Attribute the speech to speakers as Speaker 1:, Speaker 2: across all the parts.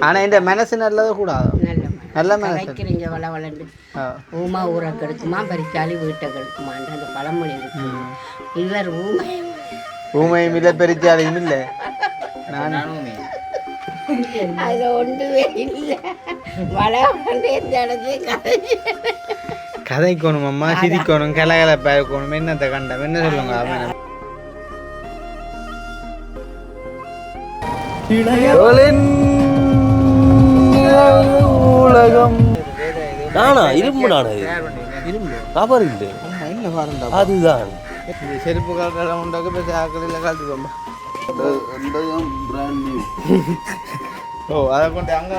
Speaker 1: ஆனால் இந்த மனசு நல்லது கூடாது. நல்ல மனசு
Speaker 2: கிடைக்கிறீங்க வள வளர்ந்து ஊமா ஊரை கெடுக்குமா பறிச்சாலி வீட்டை கெடுக்குமான்ற அந்த பழமொழி இருக்கு. இவர்
Speaker 1: ஊமையும் இல்லை பெரிச்சாலையும் இல்லை. நான்
Speaker 2: அது ஒன்றுமே இல்லை. வள வளர்ந்து எந்த இடத்துலையும்
Speaker 1: கதைக்கணும் அம்மா, சிரிக்கணும், கலகலப்பா இருக்கணும். என்னத்தை கண்டம் என்ன சொல்லுங்க அவன் உலகம்
Speaker 3: நானா இரும்பு நானா இரும்பு கவர் இல்லை அதுதான்
Speaker 1: செருப்பு காலத்தில் உண்டாக்க பேச ஆக்களில் காலத்துக்கோம்பா. ஓ அதை கொண்டு அங்கே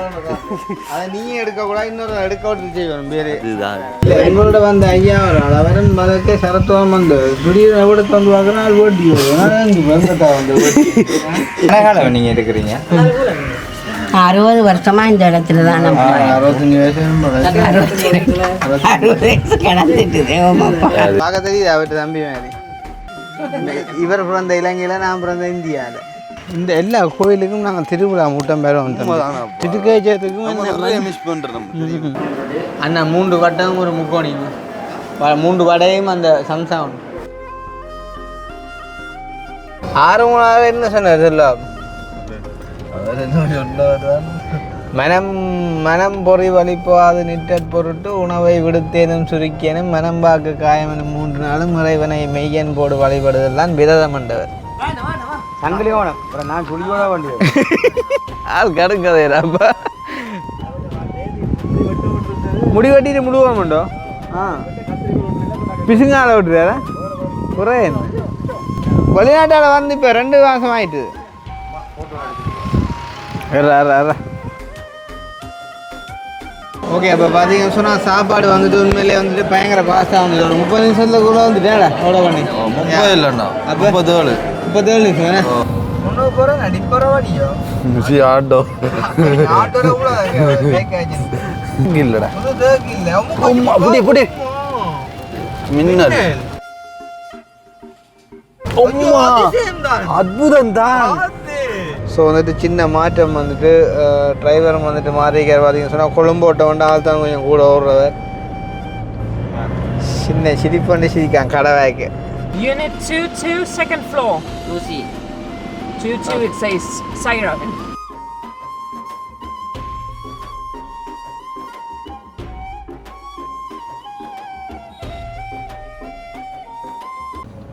Speaker 1: அதை நீயும் எடுக்கக்கூடாது, இன்னொரு எடுக்க விட்டு செய்யணும் பேர். இல்லை எங்களோட வந்த ஐயா ஒரு அவரும் மதக்கே சரத்துவம் வந்து திடீர்னு எவ்வளோ வந்து பார்க்குறா ஓட்டி வந்து நீங்கள் எடுக்கிறீங்க.
Speaker 2: 60 வருஷமா இந்த இடத்துல தான்
Speaker 1: 65 வயசு
Speaker 2: கிடந்துட்டு
Speaker 1: பார்க்க தெரியுது அவர்கிட்ட தம்பி மாதிரி. இவர் பிறந்த இலங்கையில், நான் பிறந்த இந்தியாவில். இந்த எல்லா கோயிலுக்கும் நாங்கள் திருவிழா மூட்டம் பெறுவோம். திருக்கேச்சத்துக்கும் மிஸ் பண்ணுறோம் அண்ணா 3 வட்டமும் ஒரு முக்கோணியும் 3 வடையும் அந்த சம்சாம் 6 மூணாவது என்ன சொன்னார் சொல்லா மனம் மனம் பொறி வலிப்போது நிற்றற் பொருட்டு உணவை விடுத்தேனும் சுருக்கியனும் மனம் பார்க்க காயமெனும் 3 நாளும் இறைவனை மெய்யன் போடு வழிபடுதல் விரதம் என்றவர். சங்கிலி ஓனம் அப்புறம் நான் குடியோட வண்டி ஆள் கடுங்கதைப்பா முடி வெட்டிட்டு முழுவோம் உண்டோ. பிசுங்கால விட்டுறாரா குறை என்ன வெளிநாட்டால் வந்து இப்போ 2 மாதம் ஆயிட்டு. ஓகே அப்போ பார்த்தீங்கன்னு சொன்னால் சாப்பாடு வந்துட்டு உண்மையிலே வந்துட்டு பயங்கர பாஸ்டாக வந்துட்டு ஒரு 30 நிமிஷத்துல கூட வந்துட்டேடா அவ்வளோ பண்ணி
Speaker 3: 30 இல்லைண்ணா 37
Speaker 1: நிமிஷம் முன்னூறு போகிறோம் நடிப்பறவாடியோ
Speaker 3: ஆட்டோ
Speaker 1: ஆட்டோட கூட
Speaker 3: இல்லைடா
Speaker 1: இல்லை
Speaker 3: மின்னல் அற்புதம் தான்.
Speaker 1: ஸோ வந்துட்டு சின்ன மாற்றம் வந்துட்டு டிரைவரும் வந்துட்டு மாறிக்கார். பார்த்தீங்கன்னு சொன்னால் கொழும்போட்டை வந்து ஆள் தான் கொஞ்சம் கூட ஓடுறவர். சின்ன சிரிப்பு வந்து சிரிக்கான் கடவாய்க்கு.
Speaker 4: Unit 22, second floor. 22, it says Siren.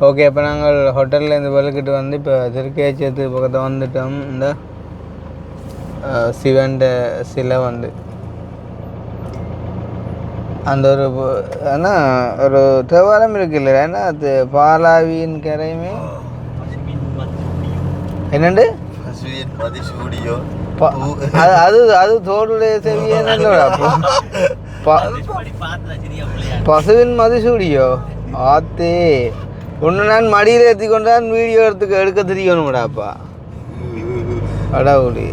Speaker 1: Okay இப்போ நாங்கள் ஹோட்டலில் இந்த வலுக்கிட்டு வந்து இப்போ திருக்கேச்சத்து பக்கத்தை வந்துட்டோம். இந்த சிவன் சிலை வந்து அந்த ஒரு ஆனால் ஒரு தேவாரம் இருக்கு இல்லை, ஏன்னா அது பாலாவியின் கரையுமே என்னண்டு அது அது தோடுடைய செவியனோட பசுவின் மதிசூடியோ ஆத்தே ஒன்று நான் மடியில் ஏற்றி கொண்டான் வீடியோ எடுக்க தெரியணும்டாப்பா அடாவுடி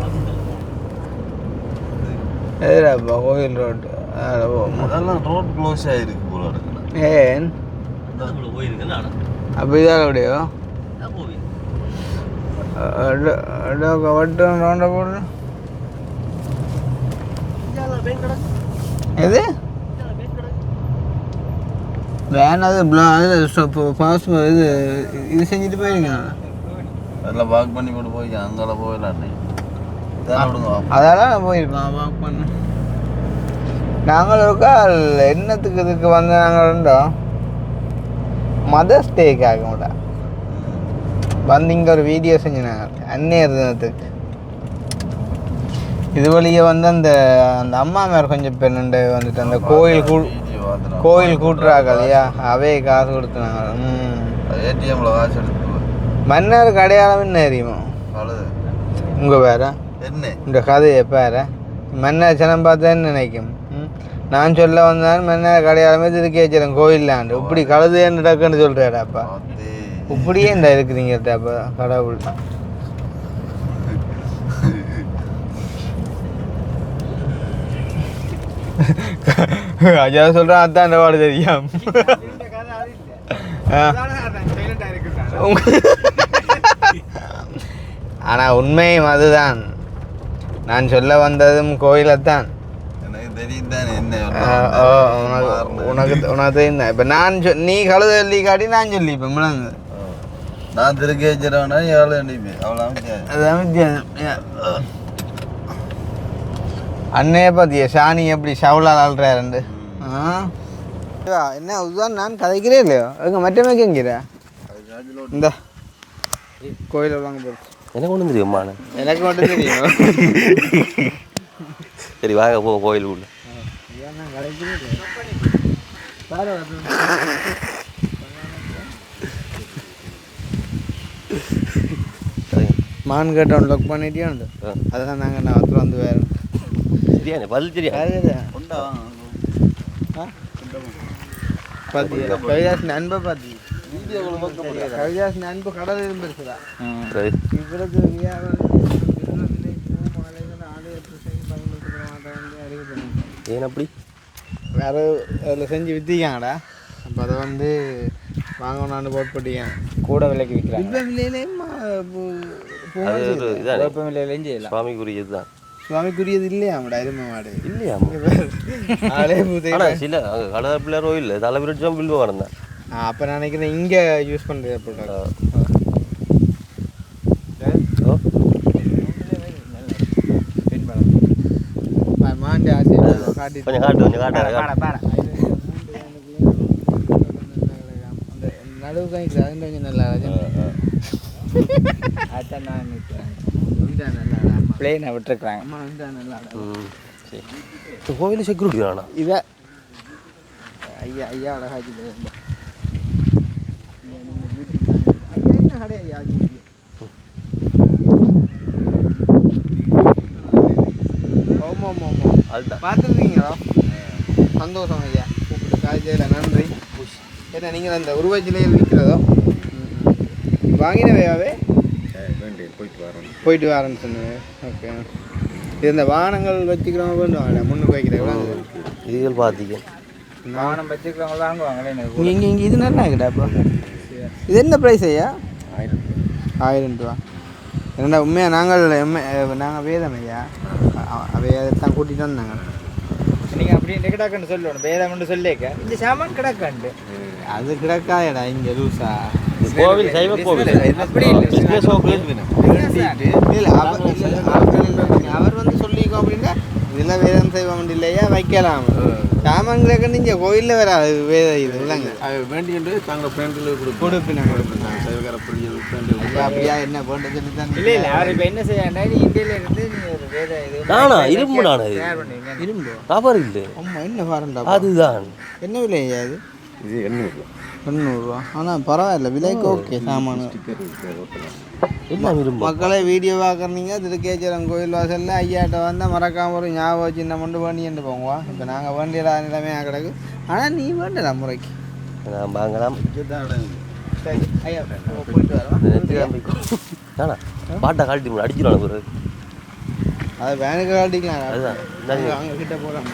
Speaker 1: ஏடாப்பா கோயில் ரோடு
Speaker 3: ரோட் க்ளோஸ் ஆயிருக்கு போல இருக்கு.
Speaker 1: ஏன் அப்போ இதால் அப்படியோ வட்டம் ரவுண்ட போடு எது வேன் அது பாஸ் இது இது செஞ்சுட்டு போயிருக்கேன்.
Speaker 3: அதெல்லாம் வாக் பண்ணி கொண்டு போய் அங்கே போயிடலாம்.
Speaker 1: அதெல்லாம் போயிருக்கோம் வாக் பண்ண. நாங்கள் இருக்கா என்னத்துக்கு இதுக்கு வந்து நாங்கள் மதர்ஸ் டேக்காக கூட வந்து இங்கே ஒரு வீடியோ செஞ்சுனாங்க அன்னையர் தினத்துக்கு. இது வழியே வந்து அந்த அந்த அம்மா மேலே கொஞ்சம் பெண்ணுண்டு வந்துட்டு அந்த கோயில் கூட்டுறாங்க இல்லையா, அவே காசு கொடுத்துனாங்க.
Speaker 3: ஏடிஎம்ல காசு எடுத்து
Speaker 1: மன்னருக்கு அடையாளம் என்ன தெரியுமா உங்கள் வேற
Speaker 3: என்ன
Speaker 1: இந்த கதையை பேர மன்னர் சனம் பார்த்தேன்னு நினைக்கும். நான் சொல்ல வந்தாலும் மன்னர் அடையாளமே திருக்கேச்சரம் கோயில்லாண்டு இப்படி கழுதுன்னு டக்குன்னு சொல்கிறாடாப்பா. இப்படியே இந்த இருக்கிறீங்க அப்பா கடவுள். ஐயா சொல்கிறான் அதான் அந்த வாடு தெரியும். ஆனால் உண்மையும் அதுதான். நான் சொல்ல வந்ததும் கோயிலைத்தான்.
Speaker 3: எனக்கு தெரியும் தானே என்ன
Speaker 1: உனக்கு தெரியும். இப்போ நான் நீ கழுத சொல்லி காட்டி நான் சொல்லி இப்போ முழங்கு
Speaker 3: நான் திருக்கி வச்சிடவேனா எவ்வளோ அனுப்பி அவ்வளோ
Speaker 1: அதான் அன்னைய பார்த்தியா சாணி எப்படி ஷவுலால் ஆள்றாருண்டு. என்ன இதுதான் நான் கதைக்கிறே இல்லையோ எங்க மற்றமே எங்கிற இந்த கோயில் வாங்க போகிறோம்.
Speaker 5: எனக்கு ஒன்றும் தெரியுமா?
Speaker 1: எனக்கு மட்டும் தெரியும்.
Speaker 5: சரி வாங்க போ கோயில் உள்ள.
Speaker 1: மான் கேட்டவன் லொக் பண்ணிட்டே உண்டு. அதான் நாங்கள் நான் வந்து வேறு
Speaker 5: சரியானே பதில் தெரியா?
Speaker 1: கவிதாஸ் நண்பை பார்த்தி கவிதாஸ் நண்பு கடல் இருந்துருக்குதா இவருக்கு
Speaker 5: ஏன் அப்படி
Speaker 1: வேற அதில் செஞ்சு விற்றிக்காங்கடா. அப்போ அதை வந்து வாங்கணும்னு போட் போட்டிக்காங்க.
Speaker 6: கூட விலைக்கு விற்கிறாங்க.
Speaker 1: இந்த விலையிலேயும்
Speaker 6: விலையிலையும் செய்யலாம்.
Speaker 5: சுவாமிக்குரியது தான்.
Speaker 1: சுவாமிக்குரியது இல்லையா அவட எருமை மாடு
Speaker 5: இல்லையா?
Speaker 1: ஆளே புதைய
Speaker 5: ஆனால் சில அங்கே கடை பிள்ளையரோ இல்லை தலைவிரிச்சோம் பில்லு வரந்தேன்.
Speaker 1: அப்போ நான் நினைக்கிறேன் இங்கே யூஸ் பண்ணுறது போட்டாங்க. மாண்டி ஆசை காட்டி
Speaker 5: கொஞ்சம் காட்டு கொஞ்சம் காட்டு.
Speaker 1: அந்த நடுவு காய்க்குது அது கொஞ்சம் நல்லா
Speaker 6: அதான் நான்
Speaker 1: நல்லா
Speaker 6: பிளேனை விட்டுருக்குறாங்க.
Speaker 1: அம்மா நல்லா
Speaker 5: சரி கோவில் செக்யூரிட்டி தானா
Speaker 1: இதை ஐயா ஐயா அழகாச்சு என்ன கடை ஐயா ஆமாம் ஆமாம் ஆமாம்
Speaker 5: அதுதான்
Speaker 1: பார்த்துருக்கீங்களா? சந்தோஷம் ஐயா கூப்பிட்டு காலேஜில் நன்றி. ஏன்னா நீங்கள் அந்த உருவச்சிலையில் விற்கிறதோ வாங்கினவையாவே போயிட்டு வரேன்னு சொன்னேன். ஓகே இது இந்த வாகனங்கள் வச்சுக்கிறவங்க வேண்டாம் முன்னுக்கு வைக்கிறேன்
Speaker 5: இதுகள் பார்த்திக்க
Speaker 6: வாகனம் வச்சுக்கிறவங்க வாங்குவாங்களே.
Speaker 1: இங்கே இங்கே இது நல்லா இருக்குடா. இப்போ இது என்ன ப்ரைஸ் ஐயா? 1000 ரூபா. என்னடா உண்மையாக நாங்கள் வேதம் ஐயா அவையத்தான் கூட்டிகிட்டு வந்தாங்க.
Speaker 6: நீங்கள் அப்படி கிடக்குன்னு சொல்லணும். வேதம்னு சொல்லிக்க இந்த சாமான் கிடக்காண்டு
Speaker 1: அது கிடக்காதடா இங்கே லூசா.
Speaker 5: கோவில் சைவ கோவில்
Speaker 6: அப்படி இல்லை.
Speaker 1: அவர் வந்து சொல்லிக்கோ அப்படின்னா இதெல்லாம் வேதம் செய்வோம் இல்லையா வைக்கலாம். சாமான்களுக்கு நீங்கள் கோயிலில் வேற வேத இது இல்லைங்க
Speaker 3: வேண்டிட்டு தாங்கள் பேண்டில்
Speaker 1: கொடுப்பினாங்க.
Speaker 3: சைவகார பிள்ளைகள்
Speaker 1: அப்படியா என்ன போட்டு சொல்லி தான்
Speaker 6: இல்லை இல்லை அவர் இப்போ என்ன செய்யண்டா நீ இந்தியில இருந்து நீ ஒரு வேத இது
Speaker 5: நானா இரும்பு நானா
Speaker 6: தயார் பண்ணுவீங்க.
Speaker 1: இரும்பு
Speaker 5: நபர் இல்லை
Speaker 1: ஆமாம் என்ன பாருண்டா
Speaker 5: அதுதான்.
Speaker 1: என்ன விலை ஐயா இது?
Speaker 3: இது 800
Speaker 1: 200 ஆனால் பரவாயில்ல விலைக்கு ஓகே சாமான்
Speaker 5: எல்லாம் இரும்பு.
Speaker 1: மக்களை வீடியோ பார்க்குறீங்க திருக்கேச்சரம் கோயில் வாசலில் ஐயாட்ட வந்தால் மறக்காம ஒரு ஞாபகம் சின்ன மண்டு வேண்டிட்டு போங்க. இப்போ நாங்கள் வேண்டிய நிலைமையாக கிடக்கு. ஆனால் நீ வேண்டலாம் முறைக்கு
Speaker 5: நான் வாங்கலாம்.
Speaker 1: சரி ஐயா போயிட்டு வரோம்.
Speaker 5: நானா பாட்டை காட்டி அடிச்சிடலாம் ஒரு
Speaker 1: அதை வேனுக்கு காட்டிக்கலாம்.
Speaker 5: அதுதான்
Speaker 1: அங்கே கிட்ட போகலாம்.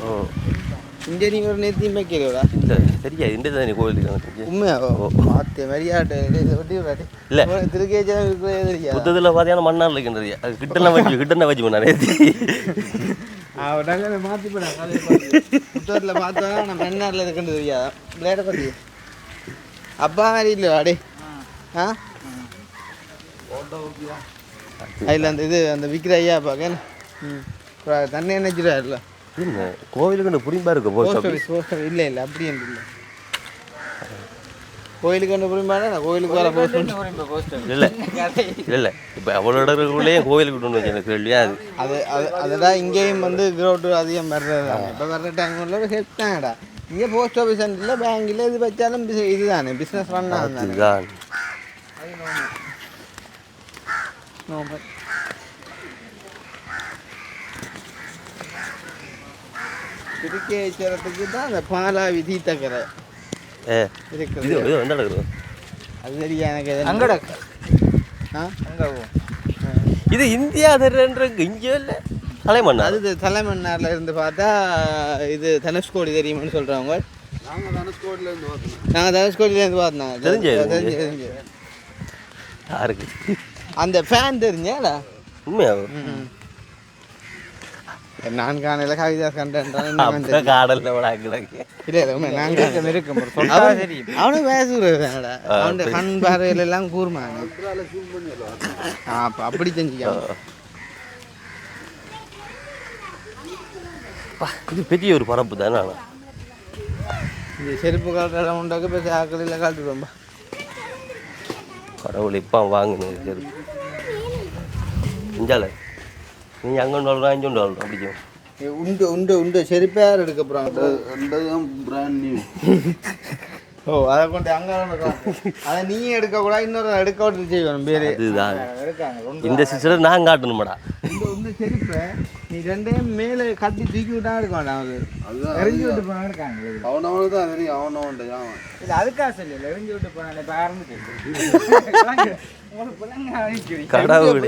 Speaker 5: ஓ
Speaker 1: இங்கே நீங்கள் ஒரு நேர்த்தியும் வைக்கிறீங்களா?
Speaker 5: இல்லை தெரியாது இந்த தானே கோவிலுக்கு
Speaker 1: உண்மையா பார்த்து மரியாதை ஒட்டி விடாட்டி
Speaker 5: இல்லை
Speaker 1: திருக்கேச்சரம் இருக்கிறதே தெரியாது.
Speaker 5: புத்தத்தில் பார்த்தீங்கன்னா மண்ணால் இருக்கின்றது அது கிட்டன வச்சு பண்ண
Speaker 1: நல்ல மாற்றி போடாங்க. புத்தகத்தில் பார்த்தோன்னா நான் மண்ணாரில் இருக்குன்னு தெரியாதா பிளேட்டை பற்றி அப்பா மாதிரி இல்லையா அடே? ஆ அதில் அந்த இது அந்த விற்கிற ஐயா பார்க்க தண்ணி நினைச்சிடாருல
Speaker 5: என்ன கோவிலுக்கு புரியும்பா இருக்கு
Speaker 1: போஸ்ட் ஆஃபீஸ் இல்லை இல்லை அப்படி என்று இல்லை கோயிலுக்கு ஒன்று புரியும்பாடா நான் கோயிலுக்கு வர போஸ்ட்
Speaker 5: இல்லை இல்லை இப்போ அவ்வளோடக்குள்ளேயே கோவிலுக்கு கொண்டு வந்து எனக்கு இல்லையா
Speaker 1: அது அதுதான் இங்கேயும் வந்து க்ரௌட்டு அதிகம் வர்றது தான். இப்போ வர்ற டைமில் ஹெல்ப் தான்டா. இங்கே போஸ்ட் ஆஃபீஸ் சென்டரில் பேங்கில் இது வச்சாலும் இதுதானே பிஸ்னஸ் பண்ணால்
Speaker 5: அதுதான்.
Speaker 1: திருக்கேச்சரத்துக்கு தான் அந்த பாலாவி தீத்தக்கரை இருக்குது.
Speaker 5: இது இது வந்து நடக்குது
Speaker 1: அது சரியா எனக்கு
Speaker 6: அங்கட
Speaker 1: ஆ
Speaker 6: அங்கே
Speaker 5: இது இந்தியா தர்றன்றது இங்கே இல்லை தலைமண்ணா.
Speaker 1: அது தலைமன்னாரில் இருந்து பார்த்தா இது தனுஷ்கோடி தெரியுமான்னு சொல்கிறவங்க. நாங்கள் தனுஷ்கோடியிலேருந்து பார்த்தோம்.
Speaker 5: தெரிஞ்சு யாருக்கு
Speaker 1: அந்த ஃபேன் தெரிஞ்சேடா
Speaker 5: உண்மையாகும்
Speaker 1: நான் காணையில் கவிதாஸ் கண்டேன்
Speaker 5: காடல்ல விடாக்கு
Speaker 1: இல்லை நாங்கள்
Speaker 6: இருக்கும்
Speaker 1: அவனுக்கு பேசுகிறேன் அவன் கண் பார்வையில எல்லாம் கூர்மாங்க அப்போ அப்படி செஞ்சுக்கலாம்.
Speaker 5: இது பெரிய ஒரு பரப்பு தானே.
Speaker 1: இந்த செருப்பு காலத்தில் உண்டாக்க பேச ஆக்களில் காட்டுறோம்பா.
Speaker 5: கடவுள் இப்போ வாங்கினது செருப்பு இஞ்சால நீ அங்கே ஒன்று அஞ்சு ஒன்று அப்படிக்கும்
Speaker 1: உண்டு உண்டு உண்டு செருப்பே யார் எடுக்க போகிறான்
Speaker 3: பிராண்ட் நியூ.
Speaker 1: ஓ அதை கொண்டு அங்கே அதை நீ எடுக்கக்கூடாது இன்னொரு எடுக்க விட்டு செய்வேன் பேர்
Speaker 5: இதுதான் இந்த சிஸ்டர் நான் காட்டணுமாடா.
Speaker 1: இந்த செருப்பை நீ ரெண்டையும் மேலே கட்டி தூக்கி விட்டா எடுக்க வேண்டாம். அது
Speaker 6: எரிஞ்சு விட்டு போனா இருக்காங்க
Speaker 3: அவனவனு தான் தெரியும் அவனவன்ட்டு அவன்
Speaker 6: இல்லை அதுக்காக சொல்லல எரிஞ்சு விட்டு போனால இப்போ ஆரம்பிச்சு
Speaker 5: கடவுள்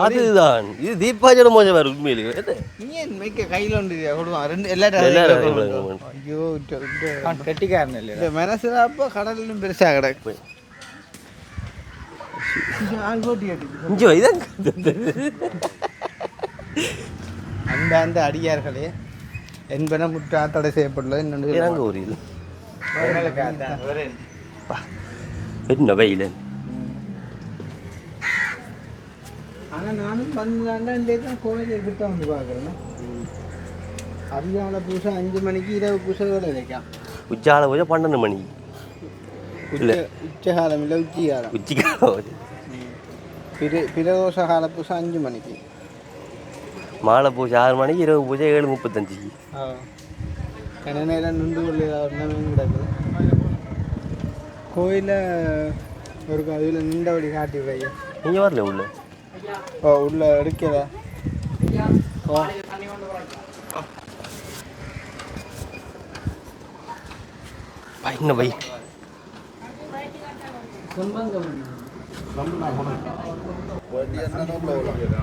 Speaker 5: அதுதான் இது தீபாவளியோட மோசம் வேறு உண்மையிலேயே
Speaker 1: நீ ஏன் மேய்க்க கையில் ஒன்று கொடுவான் ரெண்டு எல்லாரும். ஐயோ
Speaker 6: கட்டிக்காரன் இல்லை
Speaker 1: இந்த மனசுல அப்போ கடலும் பெருசாக கிடக்கு.
Speaker 5: இங்கே இதான்
Speaker 1: அந்த அந்த அடியார்களே என்பன முற்றா தடை செய்யப்பட்டுள்ளது
Speaker 5: இறங்க ஒரு இது என்ன வெயில்.
Speaker 1: ஆனால் நானும் 12 தான் கோயிலுக்கு கிட்ட வந்து பார்க்குறேன். அதிகாலை பூசை 5 மணிக்கு இரவு பூசை வேலை வைക്കാം.
Speaker 5: உச்சால பூஜை 12 மணி இல்லை
Speaker 1: உச்சகாலம் இல்லை உச்சிகாலம்.
Speaker 5: உச்சிக்காலம்
Speaker 1: பிரதோஷ கால பூசை 5 மணிக்கு.
Speaker 5: மாலை பூஜை 6 மணிக்கு இரவு பூஜை 7:35.
Speaker 1: கன நேரம் நின்று கொள்ள ஒன்றுமே கிடக்குது. கோயிலில் ஒரு அதில் நின்றபடி காட்டி வைய
Speaker 5: நீங்கள் வரல உள்ள
Speaker 1: ஓ உள்ள எடுக்கல. ஓ
Speaker 5: என்ன வை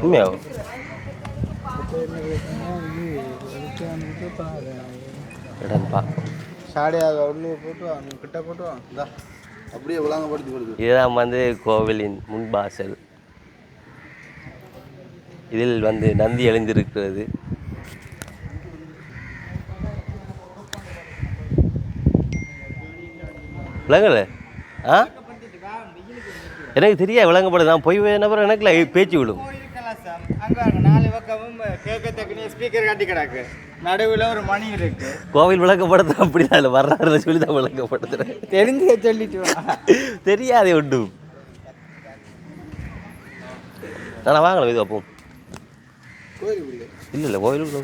Speaker 5: உண்மையாகும் இடம்பா
Speaker 1: சாடியாக ஒன்று போட்டு கிட்ட போட்டு இந்தா
Speaker 3: அப்படியே விளாங்கப்படுத்தி கொடுது.
Speaker 5: இதுதான் வந்து கோவிலின் முன்பாசல். இதில் வந்து நந்தி எழுந்திருக்கிறது. விளங்கல ஆ எனக்கு தெரியாது விளங்கப்படுது. நான் போய் நபர் எனக்குல பேச்சு விடும்.
Speaker 6: அங்கே 4 பக்கமும் கேட்கத்தக்க ஸ்பீக்கர் காட்டி கிடக்கு. நடுவில் ஒரு மணி இருக்கு.
Speaker 5: கோவில் விளக்கப்படுத்த அப்படிதான் இல்லை வர்றாருல சொல்லி தான் விளக்கப்படுத்துறேன்.
Speaker 6: தெரிஞ்சு சொல்லிட்டு
Speaker 5: தெரியாதே ஒன்று நான் வாங்கலாம் இது அப்போ
Speaker 1: கோயிலுக்குள்ளே
Speaker 5: இல்லை இல்லை கோவிலுக்குள்ள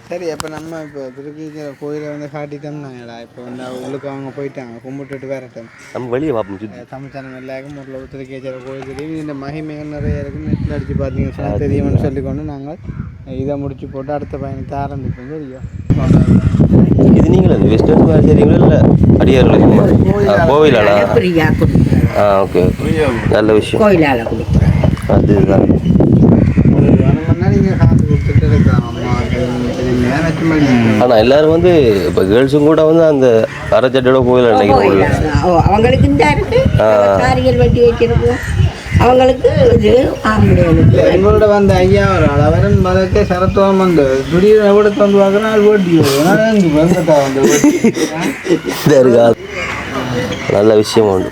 Speaker 1: சரி. அப்போ நம்ம இப்போ திருப்பி கோயிலை வந்து காட்டிட்டோம்னாங்கடா. இப்போ வந்து உள்ளுக்கு அவங்க போயிட்டாங்க கும்பிட்டுட்டு வரட்டும்.
Speaker 5: நம்ம வெளியே பார்ப்போம் சுற்றி
Speaker 1: தமிழ்ச்சானம் எல்லாருக்கும் ஒரு திருக்கேச்சர கோயில் தெரியும். இந்த மகிமைகள் நிறைய இருக்குது. நெட்டில் அடித்து பார்த்தீங்கன்னா தெரியும்னு சொல்லிக்கொண்டு நாங்கள் இதை முடிச்சு போட்டு அடுத்த பயணத்தை ஆரம்பிப்போம். தெரியும்
Speaker 5: இது நீங்கள் அந்த வெஸ்டர்ன் மாதிரி தெரியுங்களா இல்லை அடியார்கள் கோவிலாளா?
Speaker 2: ஃப்ரீயா கொடுக்குறேன்.
Speaker 5: ஓகே நல்ல விஷயம்.
Speaker 2: கோயிலால் கொடுக்குறேன்.
Speaker 5: அதுதான்
Speaker 1: நீங்கள் காசு கொடுத்துட்டு இருக்காங்க.
Speaker 5: ஆனால் எல்லாரும் வந்து இப்போ கேர்ள்ஸும் கூட வந்து அந்த அரைச்சட்டோட கோயில் நினைக்கிறேன்.
Speaker 2: அவங்களுக்கு இந்த இருக்கு காரிகள் வெட்டி வச்சிருக்கோம். அவங்களுக்கு இது ஆம்பளைகளுக்கு.
Speaker 1: எங்களோட வந்த ஐயா ஒரு ஆள் அவரன் மதத்தை சரத்துவம் வந்து திடீர்னு எவ்வளோ வந்து பார்க்குறேன் அது ஓட்டி
Speaker 5: இருக்காது. நல்ல விஷயம் உண்டு.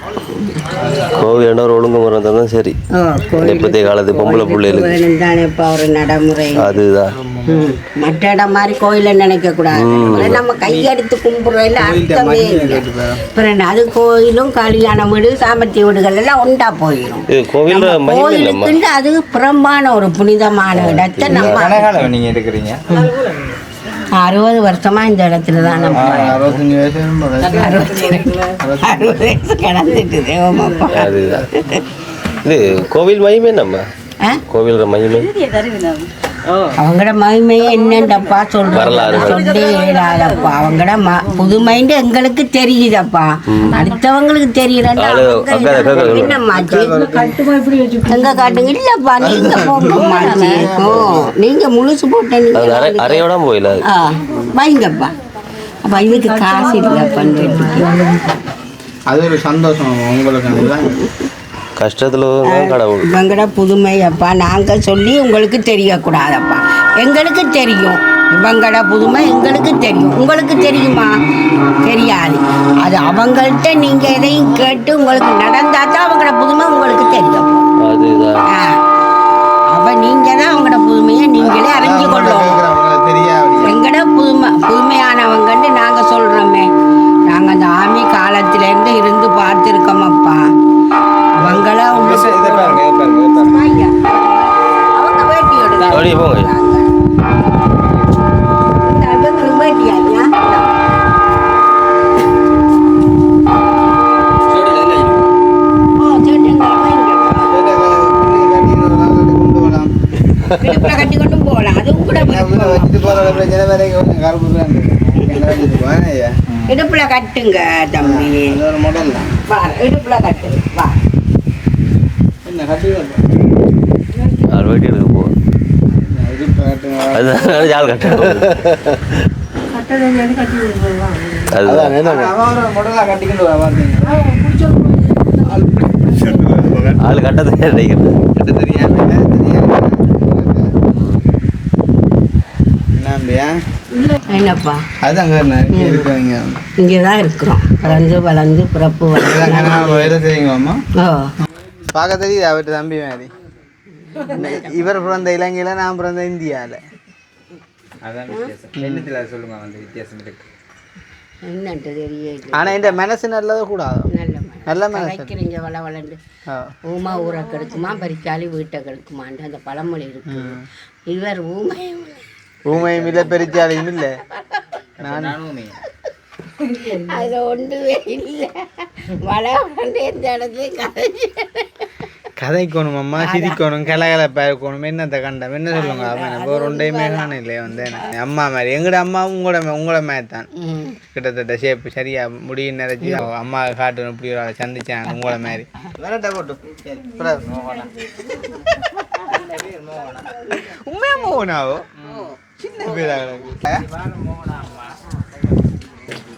Speaker 5: கோவில் ஒரு ஒழுங்கு முறை தான் சரி. இப்போதைய காலத்து பொம்பளை பிள்ளைகளுக்கு
Speaker 2: ஒரு நடைமுறை
Speaker 5: அதுதான்.
Speaker 2: மற்ற இடம் மாதிரி கோயிலை நினைக்க கூடாது. நம்ம கையெடுத்து கும்பிடுறதுல அர்த்தமே இல்லை. அது கோயிலும் கல்யாண வீடு சாமர்த்திய வீடுகள் எல்லாம் உண்டா போயிடும். கோயிலுக்கு அது புறம்பான ஒரு புனிதமான இடத்தை நம்ம
Speaker 6: நீங்க எடுக்கிறீங்க.
Speaker 2: 60 வருஷமா இந்த இடத்துல தான் நம்ம
Speaker 1: 65
Speaker 2: வயசு கிடந்துட்டு தேவமாப்பா.
Speaker 5: அதுதான் இது கோவில் மகிமை. நம்ம கோவில் மகிமை
Speaker 2: அவங்களோட மகிமையை என்னண்டப்பா சொல்லே இயலாதப்பா. அவங்களோட புதுமைண்டு எங்களுக்கு தெரியுதப்பா, அடுத்தவங்களுக்கு தெரியலன்னா எங்க காட்டுங்க. இல்லப்பா நீங்க போட்டோமாச்சு, நீங்க முழுசு போட்ட
Speaker 5: அறையோட போயில
Speaker 2: வைங்கப்பா. அப்ப இதுக்கு காசு இல்லைப்பா.
Speaker 1: அது ஒரு சந்தோஷம் உங்களுக்கு.
Speaker 5: கஷ்டத்தில் தான் கடவுள்.
Speaker 2: இவங்கட புதுமை அப்பா, நாங்கள் சொல்லி உங்களுக்கு தெரியக்கூடாதப்பா. எங்களுக்கு தெரியும் இவங்கட புதுமை, எங்களுக்கு தெரியும். உங்களுக்கு தெரியுமா? தெரியாது. அது அவங்கள்ட்ட நீங்கள் எதையும் கேட்டு உங்களுக்கு நடந்தால் தான் அவங்களோட புதுமை உங்களுக்கு தெரியும்.
Speaker 5: அதுதான்
Speaker 2: நீங்கள் தான் அவங்களோட புதுமையை நீங்களே அறிஞ்சு கொள்ளும். எங்கட புதுமையானவங்கன்னு நாங்கள் சொல்கிறோமே. நாங்கள் அந்த ஆமி காலத்திலேருந்து இருந்து பார்த்துருக்கோமப்பா. அவங்கள அவங்க வேட்டியோட வேட்டியா கட்டி கொண்டும் போகலாம். அதுவும் கூட இடுப்புல கட்டுங்க தம்பி. இடுப்புல கட்டுங்க. வா
Speaker 5: வேட்டி எடுக்க போ. ஆள் கட்ட
Speaker 2: என்னப்பா
Speaker 1: அதுதான்
Speaker 2: இங்கே தான் இருக்கிறோம். வளர்ந்து பிறப்பு
Speaker 1: தெரியுங்கம்மா. பார்க்க தெரியுது அவர்கிட்ட தம்பி மாதிரி. இவர் பிறந்த இலங்கையில், நான் பிறந்த இந்தியாவில்.
Speaker 6: அதான் வித்தியாசம். என்னத்தில் சொல்லுங்க அந்த வித்தியாசம் இருக்கு
Speaker 2: என்னன்ட்டு தெரியாது.
Speaker 1: ஆனால் இந்த மனசு நல்லது கூடாது. நல்ல மனசு
Speaker 2: வைக்கிறீங்க வளர்ந்து ஊமா ஊரை கெடுக்குமா, பரிக்காளி வீட்டை கெடுக்குமான்ட்டு அந்த பழமொழி இருக்கு. இவர்
Speaker 1: ஊமையும் இல்லை, பெரிச்சாலையும் இல்லை.
Speaker 6: நானுமே
Speaker 2: அது ஒன்றுமே இல்லை. வளர்ந்து எந்த இடத்துல
Speaker 1: கதைக்கணும் அம்மா, சிரிக்கணும், கலகலப்பாக இருக்கணும். என்னத்தை கண்டம் என்ன சொல்லுங்க. அவன் இப்போ ரெண்டையுமே காணும் இல்லையா வந்து அம்மா மாதிரி. எங்கட அம்மாவும் உங்களோட மாதிரி தான். கிட்டத்தட்ட ஷேப்பு சரியா முடியும் நிறைச்சி அம்மா காட்டணும். இப்படி ஒரு சந்திச்சாங்க உங்களோட மாதிரி. உண்மையா மோகனாவோ சின்ன பேராக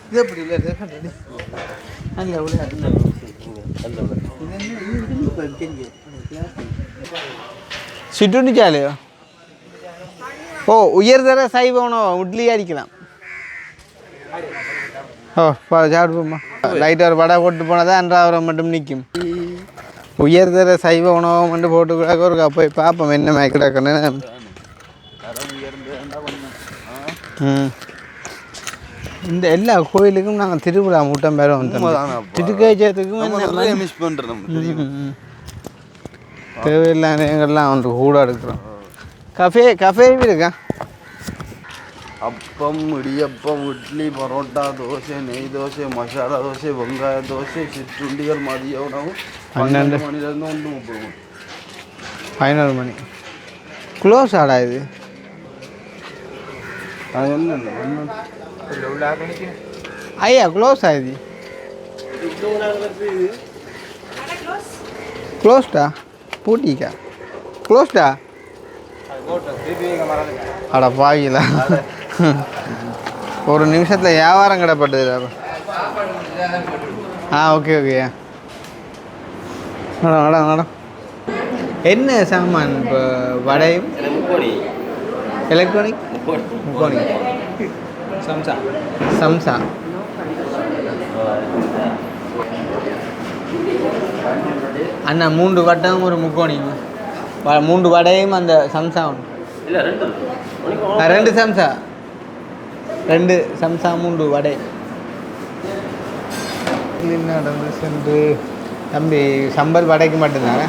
Speaker 1: இது எப்படி இல்லை சிட்டுண்டிச்சாலையோ? ஓ, உயர்தர சைவ உணவு இட்லி அடிக்கலாம். ஓ சாப்பிடுவோம்மா. லைட்டாக ஒரு வடை போட்டு போனால் தான் அன்றாவரம் மட்டும் நிற்கும். உயர்தர சைவ உணவை மட்டும் போட்டு கிடக்க ஒரு போய் பார்ப்போம் என்ன மாதிரி கிடக்குன்னு. இந்த எல்லா கோயிலுக்கும் நாங்கள் திருவிழா மூட்டம் பேர வந்தோம். திருக்கேச்சத்துக்கும்
Speaker 3: மிஸ் பண்ணுறோம்.
Speaker 1: தேவையில்லாத நேரங்கள்லாம் ஒன்று கூட எடுக்கிறோம். கஃபே இருக்கா?
Speaker 3: அப்பம், இடியப்பம், இட்லி, பரோட்டா, தோசை, நெய் தோசை, மசாலா தோசை, வெங்காய தோசை, சிற்றுண்டிகள், மதிய உணவு 12 மணிலேருந்து 1:30 மணி.
Speaker 1: 11 மணி க்ளோஸ் ஆடா இது.
Speaker 3: அது என்ன
Speaker 1: ஐயா க்ளோஸ் ஆகுது. க்ளோஸ்டா பூட்டிக்கா க்ளோஸ்டா. அட பாவில ஒரு நிமிஷத்தில் வியாபாரம் கிடப்பட்டது. ஓகே ஓகேயா. மேடம் மேடம் என்ன சாமான் இப்போ? வடையும் எலக்ட்ரானிக் முக்கோணி சம்சா அண்ணா 3 வட்டம் ஒரு முக்கோணிங்க. 3 வடையும் அந்த சம்சா ஒன்று. 2 சம்சா 2 சம்சா 3 வடை. நடந்து சென்று தம்பி சம்பல் வடைக்கு மட்டும்தானே?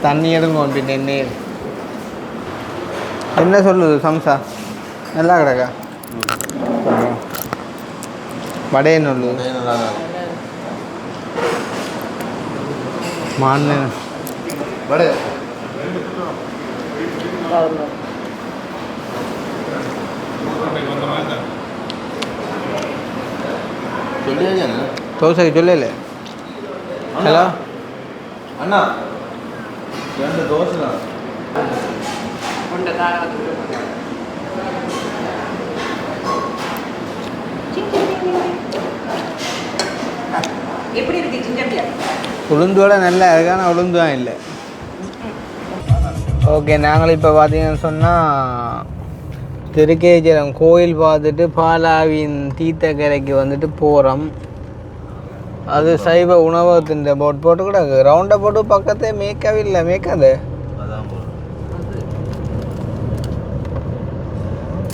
Speaker 1: தண்ணி எடுங்க பின் என்ன சொல்லுது சம்சா? நல்லா கிடக்கா? வடை என்ன சொல்லுது? மான் வடை தோசைக்கு சொல்லல. ஹலோ
Speaker 3: அண்ணா 2 தோசை தான்.
Speaker 1: உளுந்தோட நல்லா இருக்கான உளுந்தும் இல்லை. ஓகே, நாங்கள் இப்போ பார்த்தீங்கன்னு சொன்னால் திருக்கேஜரம் கோயில் பார்த்துட்டு பாலாவின் தீர்த்தக்கரைக்கு வந்துட்டு போகிறோம். அது சைவ உணவகத்தின் போட் போட்டு கூட ரவுண்டை போட்டு பக்கத்தே மேய்க்கவில்லை, மேய்க்காது.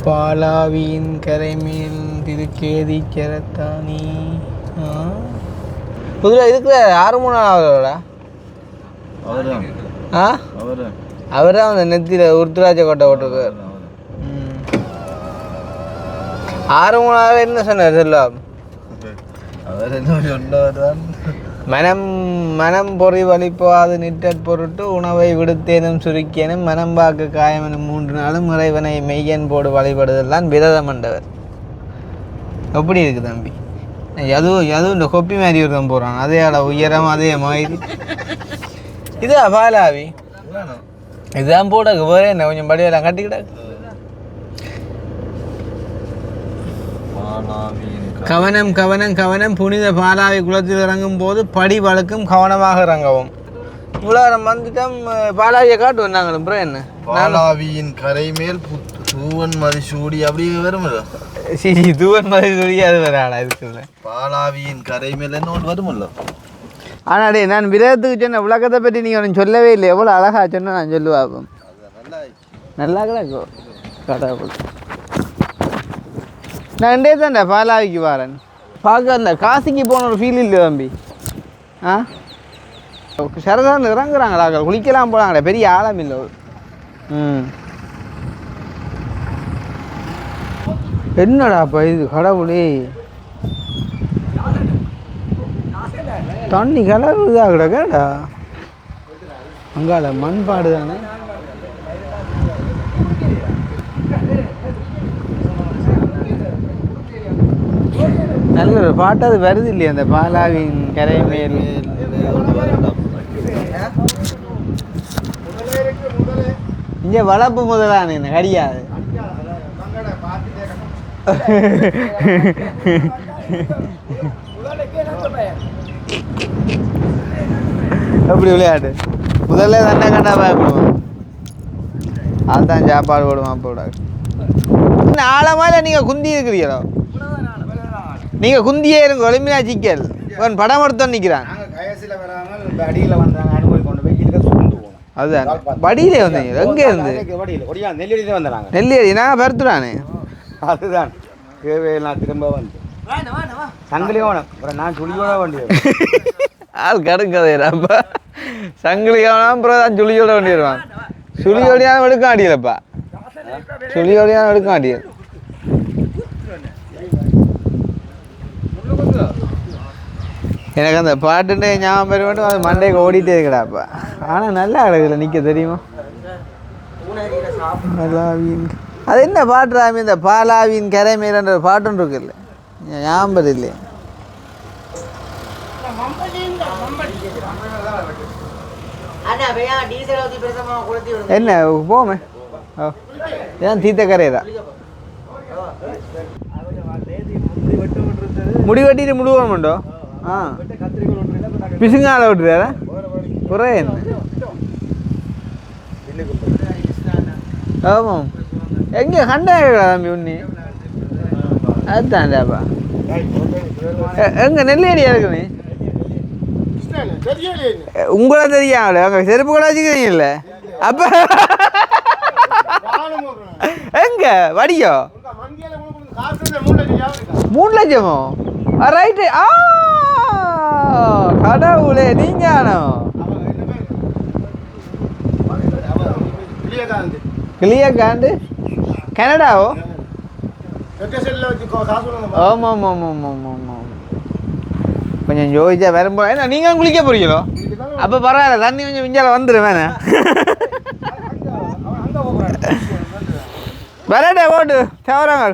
Speaker 1: பாலாவின் கரைமேல் திருக்கேதீச்சரத்தானி புதுல இருக்கிற 6-3 அவர் தான் அந்த நெத்தியில் உருத்துராஜ கோட்டை ஓட்டுருக்கார். 6-3 என்ன சொன்னார் சொல்லுவா? மனம் பொறி வலிப்பாது நிற்றற் பொருட்டு உணவை விடுத்தேனும் சுருக்கியனும் மனம் பார்க்க காயமெனும் 3 நாளும் இறைவனை மெய்யன் போடு வழிபடுதல் தான் விரதம் என்றவர். எப்படி இருக்கு தம்பி? எதுவும் இந்த கொப்பி மாதிரி ஒருத்தன் போகிறான், அதே உயரம் அதே மாதிரி. இதா பாலாவி இதுதான் போட வேற என்ன கொஞ்சம் படியெல்லாம் கட்டிக்கிட்டாக்கு. கவனம் கவனம் கவனம், புனித பாலாவி குளத்தில் இறங்கும் போது படி வழுக்கும், கவனமாக இறங்கவும். இவ்வளோ வந்துட்டோம், பாலாவியை காட்டுவோம் நாங்களும். அப்புறம் என்ன
Speaker 3: பாலாவியின் கரை மேல் தூவன் மதி சூடி அப்படி வரும்ல?
Speaker 1: சரி, தூவன் மதி சூடி அது வராடா இதுக்குள்ள.
Speaker 3: பாலாவியின் கரை மேல் என்ன ஒன்று வருமல்ல?
Speaker 1: ஆனால் நான் விரதத்துக்கு சொன்ன விளக்கத்தை பற்றி நீங்கள் ஒன்றும் சொல்லவே இல்லை. எவ்வளோ அழகாக சொன்னால் நான் சொல்லுவாப்போம். நல்லா கிடக்கும் கடவுள். நான் இண்டே தான்டா பாலாவிக்கு வரேன் பார்க்க. அந்த காசிக்கு போன ஒரு ஃபீல் இல்லை தம்பி. சரதான் இறங்குறாங்களா, குளிக்கலாம் போகிறாங்களே, பெரிய ஆழம் இல்லை. என்னடாப்பா இது கடவுளே, தண்ணி கலருதா கிடக்கடா. அங்கால மண்பாடு தானே. நல்ல ஒரு பாட்டு அது வருது இல்லையா, அந்த பாலாவின் கரை மேல். இங்கே வளர்ப்பு முதலான என்ன கிடையாது. எப்படி விளையாட்டு முதல்ல தண்டை கண்டா பயப்படுவான், அதுதான் சாப்பாடு போடுவான் போடாது. ஆழமா இல்லை நீங்கள் குந்தி இருக்கிறீங்களோ? நீங்கள் குந்தியே இருங்க, ஒலிம்பியா சிக்கல் ஒரு படம் எடுத்து நிற்கிறான். அதுதான் வடியிலே வந்தீங்க. எங்கே இருந்து? நெல்லியடி. நான் பருத்துறானே,
Speaker 6: அதுதான் நான் திரும்ப வந்து சங்கிலியோனம் நான் சுழியோட வேண்டியது.
Speaker 1: ஆள் கடுங்கதையப்பா. சங்கிலியோனா அப்புறம் தான் சுழியோட வேண்டிடுவான். சுழியோடியான எடுக்க ஆடியலப்பா, சுழியோடியான எடுக்க ஆடியல். எனக்கு அந்த பாட்டுன்னு ஞாபகம் பெற மட்டும் அது மண்டைக்கு ஓடிட்டே இருக்கடாப்பா. ஆனால் நல்லா கிடக்குல நிற்க தெரியுமா? பாலாவின் அது என்ன பாட்டு ராமி? இந்த பாலாவின் கரை மேலன்ற பாட்டுன்னு இருக்குல்ல, ஞாபகம் இல்லையே. என்ன போமே ஏன் தீத்த கரையதா முடி வெட்டிட்டு முடுவோம்டோ. பிசுங்கால விட்டுறாரா குறை என்ன? ஆமாம், எங்கே கண்டா தம்பி உண்ணி? அதுதான்டாப்பா. எங்க நெல்லியடியா இருக்கு? நீ உங்களை தெரியாமல அங்கே செருப்பு கூட வச்சுக்கிறீங்கல்ல? அப்போ எங்க வடியோ 3 லட்சமோ? ரைட்டு. கடவுளே, நீங்க கிளியக்காண்டு கனடாவோ? ஆமாம் ஆமாம் ஆமாம் ஆமாம் ஆமாம். கொஞ்சம் யோசிச்சா வரும்போது என்ன நீங்கள் குளிக்க போறீங்களோ? அப்போ பரவாயில்ல, தண்ணி கொஞ்சம் விஞ்சால வந்துடும் வேணா. வரட்டே போட்டு தேவராங்க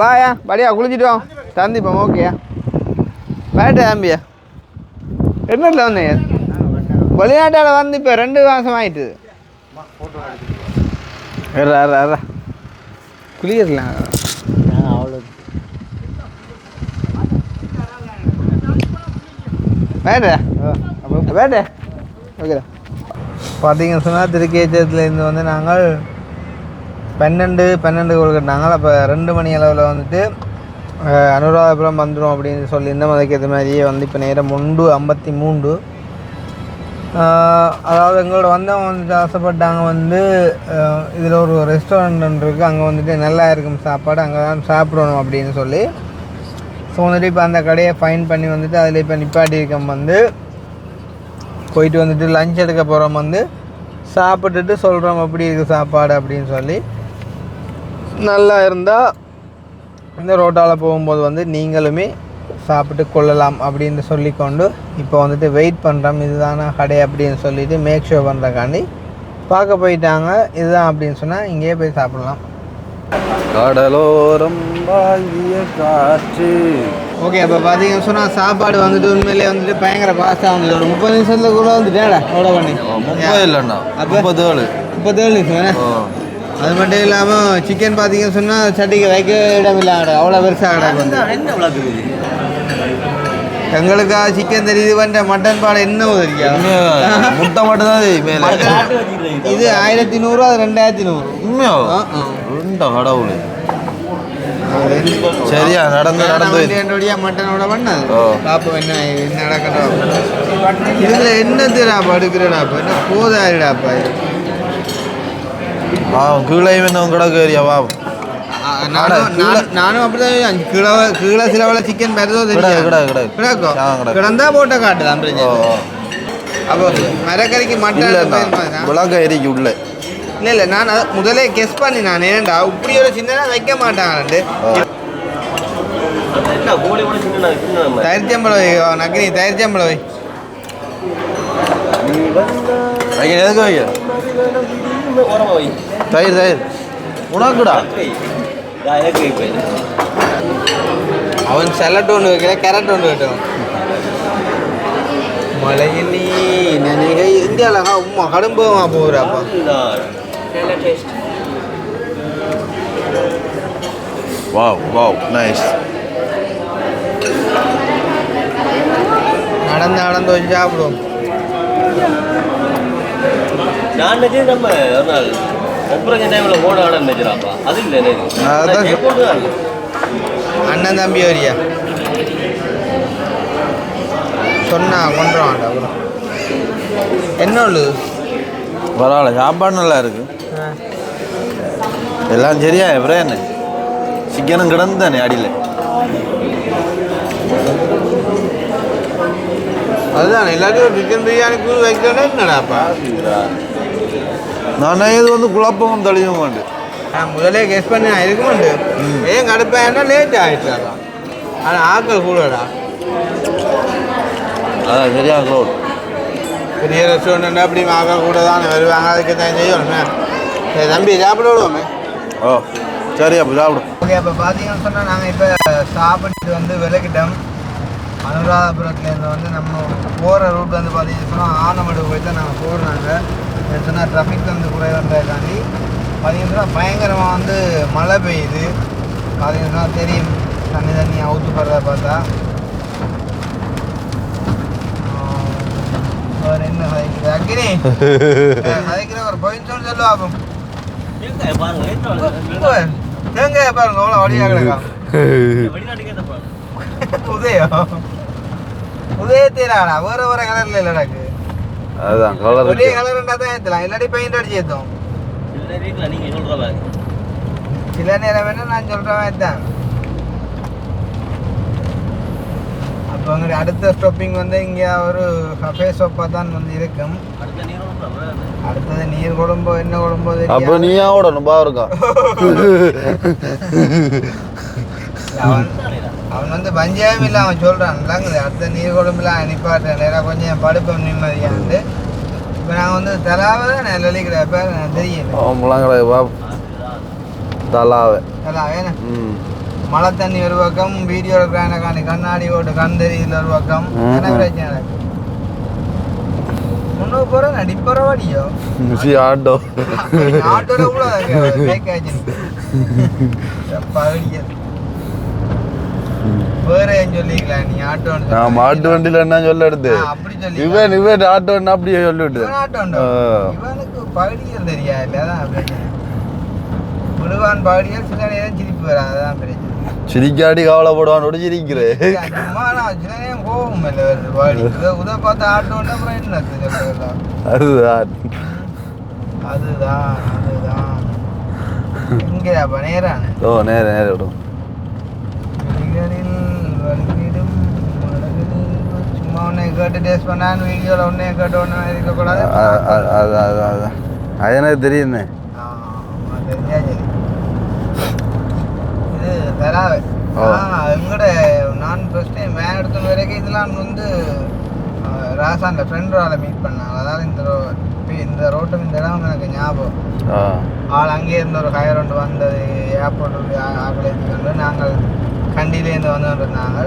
Speaker 1: பாயா படியா குளிச்சுட்டு வாங்க தந்திப்போம். ஓகேயா வரட்டே தம்பியா. என்னத்தில் வந்தீங்க? வெளிநாட்டால் வந்து இப்போ 2 மாதம் ஆயிட்டு. குளிக்கலாம் அவ்வளோ. வேற அப்போ வேட்டே ஓகே பார்த்தீங்கன்னு சொன்னால் திருக்கேச்சத்துலேருந்து வந்து நாங்கள் 12 கொடுக்குறாங்க. அப்போ 2 மணி அளவில் வந்துட்டு அனுராதபுரம் வந்துடும் அப்படின்னு சொல்லியிருந்தோம். அதுக்கேற்ற மாதிரியே வந்து இப்போ நேரம் 1:53. அதாவது எங்களோட வந்தவங்க வந்துட்டு ஆசைப்பட்டாங்க வந்து இதில் ஒரு ரெஸ்டாரண்ட் இருக்குது, அங்கே வந்துட்டு நல்லா இருக்கும் சாப்பாடு, அங்கே தான் சாப்பிடணும் அப்படின்னு சொல்லி. ஸோ வந்துட்டு இப்போ அந்த கடையை ஃபைன் பண்ணி வந்துட்டு அதில் இப்போ நிப்பாட்டியிருக்கோம். வந்து போயிட்டு வந்துட்டு லஞ்ச் எடுக்க போகிறோம், வந்து சாப்பிட்டுட்டு சொல்கிறோம் எப்படி இருக்குது சாப்பாடு அப்படின்னு சொல்லி. நல்லா இருந்தால் இந்த ரோட்டால் போகும்போது வந்து நீங்களுமே சாப்பிட்டு கொள்ளலாம் அப்படின்னு சொல்லிக்கொண்டு இப்போ வந்துட்டு வெயிட் பண்ணுறோம். இதுதானா கடை அப்படின்னு சொல்லிவிட்டு மேக் ஷோ பண்ணுறக்காண்டி பார்க்க போயிட்டாங்க. இதுதான் அப்படின்னு சொன்னால் இங்கேயே போய் சாப்பிட்லாம்.
Speaker 3: கடலோரம் வாங்கிய காற்று.
Speaker 1: ஓகே, அப்போ பார்த்தீங்கன்னு சொன்னால் சாப்பாடு வந்துட்டு உண்மையிலே வந்துட்டு பயங்கர பாஸ்ட்டாக வந்துட்டு ஒரு 30 நிமிஷத்தில் கூட வந்துட்டேடா ஆர்டர் பண்ணி.
Speaker 3: 30 இல்லைண்ணா,
Speaker 1: 37 நிமிஷம். அது மட்டும் இல்லாமல் சிக்கன் பார்த்தீங்கன்னு சொன்னால் சட்டிக்கு வைக்க இடம் இல்லை, அவ்வளோ பெருசாக கிடக்கு. எங்களுக்காக சிக்கன் தெரியுது பண்ணுற மட்டன் பாடம் என்ன உதவியா?
Speaker 3: முட்டை மட்டும் தான்
Speaker 1: இது 1100, அது 2100.
Speaker 3: உண்மையோ? கடவுள் சரியா நடந்து
Speaker 1: மட்டனோட பண்ணது பாப்போம் என்ன நடக்கணும். இதுல என்னதுடாப்பா எடுக்கிறடாப்பா, என்ன போதாடாப்பா.
Speaker 3: கீழே கிடக்கு ஏரியா வா.
Speaker 1: நானும் அப்படிதான் கீழே சில வேலை சிக்கன் பெறதோ தெரியும் கிடந்தா போட்ட காட்டுதான். அப்போ மரக்கறிக்கு மட்டன்
Speaker 3: விளக்க எரிக்கு உள்ள
Speaker 1: இல்லை நான் அதை முதலே கெஸ் பண்ணி நான் ஏன்டா இப்படி ஒரு சின்னதாக வைக்க மாட்டாங்கன்ட்டு. தயிர்ச்சம்பளவை நக்கினி தயிர்ச்சம்பளவை
Speaker 3: எதுக்கு வைக்க தயிர் தயிர் உனக்குடா.
Speaker 1: அவன் சலட் ஒன்று வைக்கல, கேரட் ஒன்று வைட்டோம். மழையில் நீ நினைகை இந்த அழகா உமா கடும்பமா போகிறாப்பா.
Speaker 3: Wow wow nice.
Speaker 1: நடந்து வச்சு சாப்பிடுவோம்.
Speaker 5: நம்ம ஒரு நாள் ஆப்ரேஷன் டைம்ல போட ஆடம் நினைக்கிறாப்பா, அது இல்லை
Speaker 1: அண்ணன் தம்பி வரியா சொன்னா கொண்டுருவான்டா. அப்புறம் என்ன உள்ளு
Speaker 3: பரவாயில்ல, சாப்பாடு நல்லா இருக்கு, எல்லாம் சரியா. அப்புறம் என்ன சிக்கனும் கிடந்து தானே அடியில்.
Speaker 1: அதுதான் எல்லாத்தையும் சிக்கன் பிரியாணிக்கு வைக்கிறதே என்னடாப்பா.
Speaker 3: நான் இது வந்து குழப்பமும் தெளிவும் உண்டு.
Speaker 1: நான் முதலே கெஸ் பண்ணி நான் இருக்க மாட்டேன். ஏன் கடுப்பேன்னா லேட் ஆகிட்டாதான், ஆனால் ஆக்கள் கூடடா.
Speaker 3: அதான் சரியா க்ளோட்
Speaker 1: பெரிய ரெஸ்டாரண்ட் அப்படி ஆக்கள் கூட தான் வருவாங்க, அதுக்கு தான் செய்யணும். சரி தம்பி சாப்பிட விடுவோமே.
Speaker 3: ஓ சரி, அப்போ சாப்பிடும்.
Speaker 1: ஓகே, அப்போ பார்த்தீங்கன்னு சொன்னால் நாங்கள் இப்போ சாப்பிட்டு வந்து விலகிட்டோம். அனுராதபுரத்துலேருந்து வந்து நம்ம போகிற ரூட் வந்து பார்த்தீங்கன்னு சொன்னால் ஆனமடு போய் தான் நாங்கள் போடுறாங்க. சொன்னால் ட்ராஃபிக் வந்து குறைவன்றதுக்காண்டி பார்த்தீங்கன்னு சொன்னால் பயங்கரமாக வந்து மழை பெய்யுது. பார்த்தீங்கன்னு சொன்னால் தெரியும், தண்ணி அவுத்து போடுறத பார்த்தா. வேறு என்ன கதைக்குது அக்கினி கதைக்கிற ஒரு பொயின் சொல்லி சொல்லுவாப்போம். தேங்காய் பாருங்க அவ்வளோ வழியாக கிடக்கா. உதயத்தேராடா வேறு கலரில் இல்லைடாக்கு.
Speaker 3: அதுதான் கலர்
Speaker 1: ஒரே கலர்ண்டா தான் ஏற்றலாம், இல்லாட்டி பெயிண்ட் அடிச்சு ஏற்றோம். சில நேரம் வேணா நான் சொல்கிறவன் தான். அப்போ அங்கே அடுத்த ஸ்டாப்பிங் வந்து இங்கே ஒரு கஃபே ஷாப்பாக தான் வந்து இருக்கும். அடுத்தது நீர் குழம்போ என்ன குழம்போ தெரியும்.
Speaker 3: அப்போ நீயா ஓடணும் பாருக்கா. அவன் வந்து பஞ்சாயம் இல்லை, அவன் சொல்கிறான் இல்லைங்க அடுத்த நீர் குழம்புலாம் அனுப்பாட்டேன் நேராக கொஞ்சம் படுப்போம் நிம்மதியாண்டு. இப்போ நாங்கள் வந்து தலாவை தான் நான் லலிக்கிறப்ப நான் தெரியும் தலாவே
Speaker 1: தலாவேண்ணே. மழை தண்ணி ஒரு பக்கம், வீடியோ எடுக்கிறாங்க கண்ணாடி ஓட்டு கண் தெரியுது ஒரு பக்கம், என்ன பிரச்சனை இருக்கு. முன்னூறு போகிறோம் நடிப்புற வாடியோ
Speaker 3: ஆட்டோ
Speaker 1: ஆட்டோட கூட பகுதியது வேறு
Speaker 3: வண்டியிலன்னு சொல்லிக்கலாம் நீ ஆட்டோன்னு
Speaker 7: நான் மாட்டு வண்டியில என்ன சொல்ல எடுத்து
Speaker 3: அப்படி சொல்லி
Speaker 7: இவன் ஆட்டோன்னு அப்படியே சொல்லிவிட்டு
Speaker 3: ஆட்டோண்டோ இவனுக்கு பகுதிகள் தெரியா இல்லை அதான் பிரச்சனை முழுவான் பகுதிகள் சில நேரம் சிரிப்பு வராது அதான் பிரச்சனை
Speaker 7: சிரிக்காடி கவலைப்படுவானோட சிரிக்கிறேன்
Speaker 3: சும்மா நான் சில நேரம் கோபம் இல்லை வருது பாடி உத பார்த்து ஆட்டோன்னா அப்புறம் என்ன சொல்லுறதா
Speaker 7: அதுதான்
Speaker 3: அதுதான் அதுதான் எங்கேப்பா நேரான
Speaker 7: ஓ நேரம் விடும்
Speaker 3: சும்மா ஒன்று கேட்டு டேஸ்ட் பண்ணான்னு வீடியோவில் ஒன்றே கேட்டு ஒன்று இருக்கக்கூடாது
Speaker 7: அது எனக்கு தெரியுமே
Speaker 3: தெரிஞ்சா சரி இது தராவே எங்கட நான் ஃபர்ஸ்ட் டைம் வேன் எடுத்த வரைக்கும் இதெல்லாம் வந்து ராசாண்ட ஃப்ரெண்டோட மீட் பண்ணாங்க அதனால் இந்த ரோட்டும் இந்த இடம் எனக்கு ஞாபகம் ஆள் அங்கே இருந்து ஒரு ஹையர் ஒன்று வந்தது ஏர்போர்ட் ஆக்களை வந்து நாங்கள் கண்டியிலேருந்து வந்துட்டு இருந்தாங்க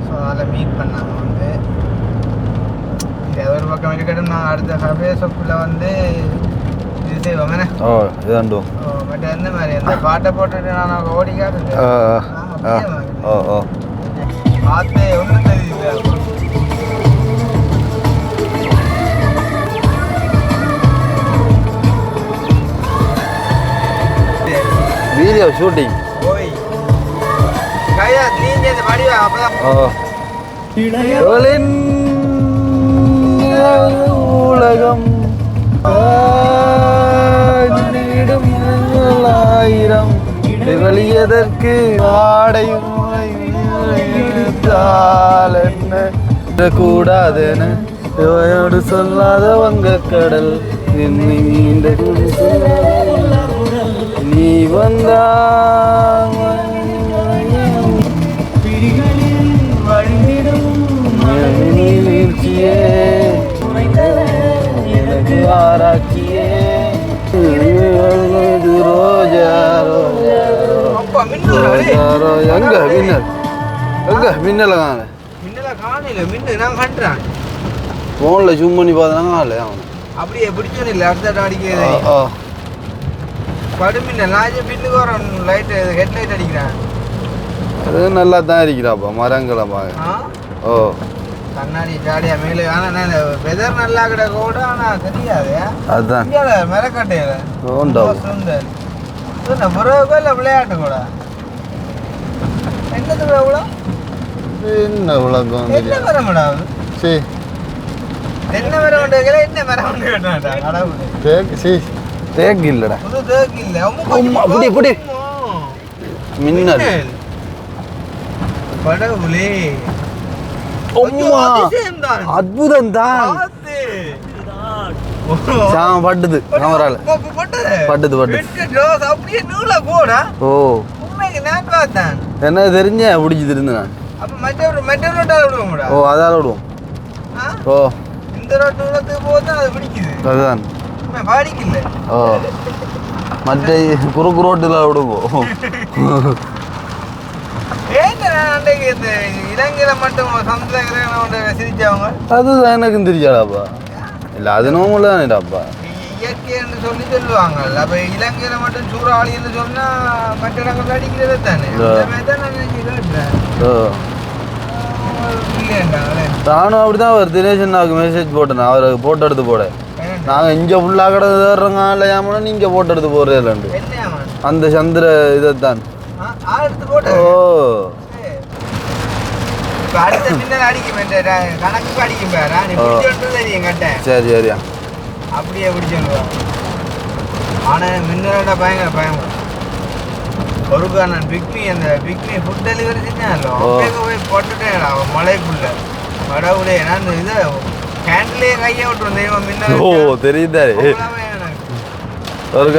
Speaker 3: ஸோ அதில் மீட் பண்ணாங்க வந்து இது ஒரு பக்கம் இருக்கட்டும் நாங்கள் அடுத்த ஃபேஸ்புக்கில் வந்து இது செய்வோம் என்ன பட் எந்த மாதிரி அந்த பாட்டை போட்டுட்டு நான் ஓடி காட்டுறேன் பார்த்து ஒன்றும் தெரியல
Speaker 7: வீடியோ ஷூட்டிங்
Speaker 3: ஓய் கையா நீங்க இந்த வடிவா அப்பதான்
Speaker 7: உலகம் ஆயிரம் வெளியதற்கு ஆடையும் என்ன கூடாதென சொல்லாத வங்க கடல் நீ வந்தா வீழ்ச்சியே எனக்கு ஆராய்ச்சியே ரோஜா எங்க மின்னல் எங்க மின்னல காணல
Speaker 3: மின்னல காணல மின்னு நான் கண்டுறேன்
Speaker 7: ஃபோனில் ஜூம் பண்ணி பார்த்தாங்க அவன்
Speaker 3: அப்படியே பிடிச்சோன்னு இல்லை அடுத்த அடிக்கிறது படுமின்ன லாஜ பின்னுக்கு வரோம் லைட்டு ஹெட்லைட் அடிக்கிறேன்
Speaker 7: அது நல்லா தான் இருக்கிறாப்பா மரங்களை பார்க்க ஓ
Speaker 3: கண்ணாடி ஜாடியா மேலே ஆனால் நான் வெதர் நல்லா கிடக்கூட ஆனால் தெரியாது
Speaker 7: அதுதான்
Speaker 3: மரக்கட்டையில
Speaker 7: உண்டா
Speaker 3: புறவுக்கோ இல்லை விளையாட்டு கூட என்னது எவ்வளோ
Speaker 7: என்ன விளக்கம்
Speaker 3: என்ன மரம் விடாது
Speaker 7: சரி
Speaker 3: என்ன மரம் உண்டு என்ன மரம் உண்டு கேட்டாண்டா
Speaker 7: தேக்கு இல்லடா
Speaker 3: புது தேக்கு இல்லை
Speaker 7: அப்படி அப்படி மின்னல்
Speaker 3: படவுளே
Speaker 7: அற்புதம் தான் பட்டுது கேமரால பட்டுது
Speaker 3: அப்படியே நூலா போடா
Speaker 7: ஓ
Speaker 3: உண்மைக்கு நான் பார்த்தேன்
Speaker 7: என்ன தெரிஞ்ச பிடிச்சி இருந்து நான்
Speaker 3: அப்ப மற்ற ரோட்டால விடுவோம்டா
Speaker 7: ஓ அதால விடுவோம் ஓ
Speaker 3: இந்த ரோட்டு விடத்துக்கு போது அது பிடிக்குது
Speaker 7: அதுதான்
Speaker 3: பாடிக்கல
Speaker 7: ஓ மற்ற குறுக்கு ரோட்டில் விடுவோம்
Speaker 3: இலங்கையில மட்டும் சமுதிர சிரிச்சவங்க
Speaker 7: அதுதான் எனக்கும் தெரியாடாப்பா இல்லை அது நோம்புல தானேடாப்பா
Speaker 3: இயற்கைன்னு சொல்லி சொல்லுவாங்கல்ல அப்ப இலங்கையில மட்டும் சூறாவளின்னு சொன்னா மற்ற இடங்கள் அடிக்கிறது தானே
Speaker 7: நானும் அப்படிதான் அவர் தினேஷன்னாவுக்கு மெசேஜ் போட்டேன் அவர் போட்டோ எடுத்து போட நாங்கள் இங்கே ஃபுல்லாக கடை தேடுறோங்க இல்லை ஏமானா நீங்கள் போட்டோ எடுத்து போடுறே இல்லைண்டு அந்த சந்திர இதைத்தான் ஓ சரி சரியா
Speaker 3: அப்படியே பிடிச்சிருவோம் ஆனால் மின்னலோட பயங்கர பயங்கர ஒருக்கா நான் பிக்மி அந்த பிக்மி ஃபுட் டெலிவரி செஞ்சேன்ல போய் போட்டுட்டேன் மலைக்குள்ள கடவுளே நான் இதை கேண்டிலே கையை விட்டுருவோம் தெய்வம் மின்னல்
Speaker 7: ஓ தெரியுதாரு ஒரு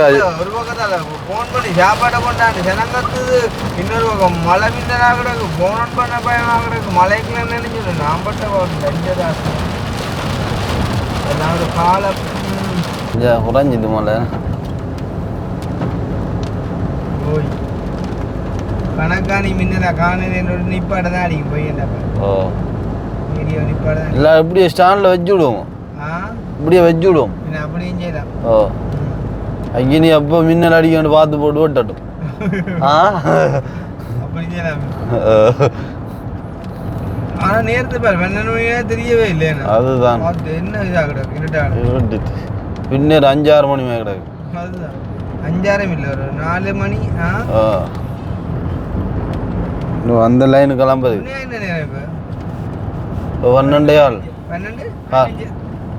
Speaker 3: பக்கத்தால ஃபோன் பண்ணி சாப்பாடை கொண்டாண்டு ஜனங்கத்துது இன்னொரு பக்கம் மழை மின்னலாக கிடக்கு ஃபோன் பண்ண பயமாக கிடக்கு மலைக்குள்ள நினைச்சிடு நான் பட்ட லஞ்சதாசம் அதாவது கால
Speaker 7: குறைஞ்சிது மலை
Speaker 3: ஓய் கணக்காணி மின்னலா காணல என்னோட நிப்பாட தான் அடிக்கும் போய் என்ன
Speaker 7: ஓ
Speaker 3: வீடியோ நிப்பாட தான்
Speaker 7: இல்லை இப்படியே ஸ்டாண்டில் வச்சு விடுவோம் இப்படியே வச்சு விடுவோம்
Speaker 3: அப்படியும் செய்யலாம்
Speaker 7: ஓ அங்கே நீ அப்போ மின்னல் அடிக்கணும் பார்த்து போட்டு ஓட்டட்டும்
Speaker 3: அப்படி செய்யலாம் ஆனால் நேரத்தை பாரு 12 மணியே தெரியவே இல்லை
Speaker 7: அதுதான்
Speaker 3: என்ன இதாக கிடக்கு இருட்டாக
Speaker 7: இருட்டுச்சு. பின்ன ஒரு 5-6 மணி மேலே கிடக்கு.
Speaker 3: அதுதான் 5-6 இல்லை ஒரு 4 மணி
Speaker 7: இன்னும் அந்த லைனு கிளம்புது
Speaker 3: என்ன நேரம் இப்போ
Speaker 7: 12 ஆள்
Speaker 3: 12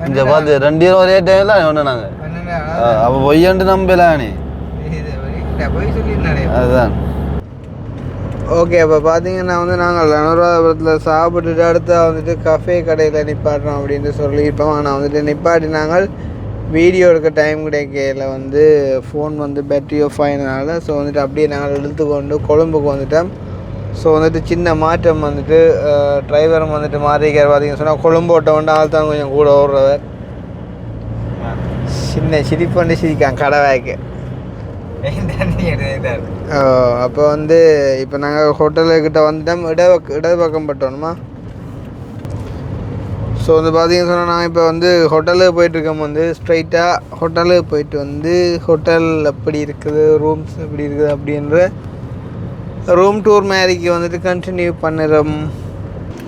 Speaker 7: இங்கே பார்த்து 2 பேரும் ஒரே டைமில் ஒன்று நாங்கள்
Speaker 3: 12
Speaker 7: அப்போ பொய்யண்டு நம்பலானே
Speaker 3: போய் சொல்லி
Speaker 7: அதுதான்.
Speaker 3: ஓகே அப்போ பார்த்தீங்கன்னா வந்து நாங்கள் அனுராதபுரத்தில் சாப்பிட்டுட்டு அடுத்த வந்துட்டு கஃபே கடையில் நிப்பாட்டுறோம் அப்படின்ட்டு சொல்லியிருப்போம். ஆனால் வந்துட்டு நிப்பாட்டி நாங்கள் வீடியோ எடுக்க டைம் கிடைக்கல வந்து ஃபோன் வந்து பேட்டரி ஆஃப் ஆகினால ஸோ வந்துட்டு அப்படியே நாங்கள் இழுத்து கொண்டு கொழும்புக்கு வந்துட்டோம். ஸோ வந்துட்டு சின்ன மாற்றம் வந்துட்டு டிரைவரும் வந்துட்டு மாறிக்கார். பார்த்தீங்கன்னு சொன்னால் கொழும்போட்ட வந்து ஆள் தான் கொஞ்சம் கூட ஓடுறவர் சின்ன சிரிப்பு சிரிக்கான் கடவாய்க்கு. அப்போ வந்து இப்போ நாங்கள் ஹோட்டலுக்கிட்ட வந்துட்டோம். இடப்பக்கம் பட்டோம்மா. ஸோ வந்து பார்த்தீங்கன்னு சொன்னால் நான் இப்போ வந்து ஹோட்டலுக்கு போயிட்டுருக்கோம். வந்து ஸ்ட்ரைட்டாக ஹோட்டலுக்கு போயிட்டு வந்து ஹோட்டல் எப்படி இருக்குது, ரூம்ஸ் எப்படி இருக்குது அப்படின்ற ரூம் டூர் மாதிரிக்கு வந்துட்டு கண்டினியூ பண்ணுறோம்.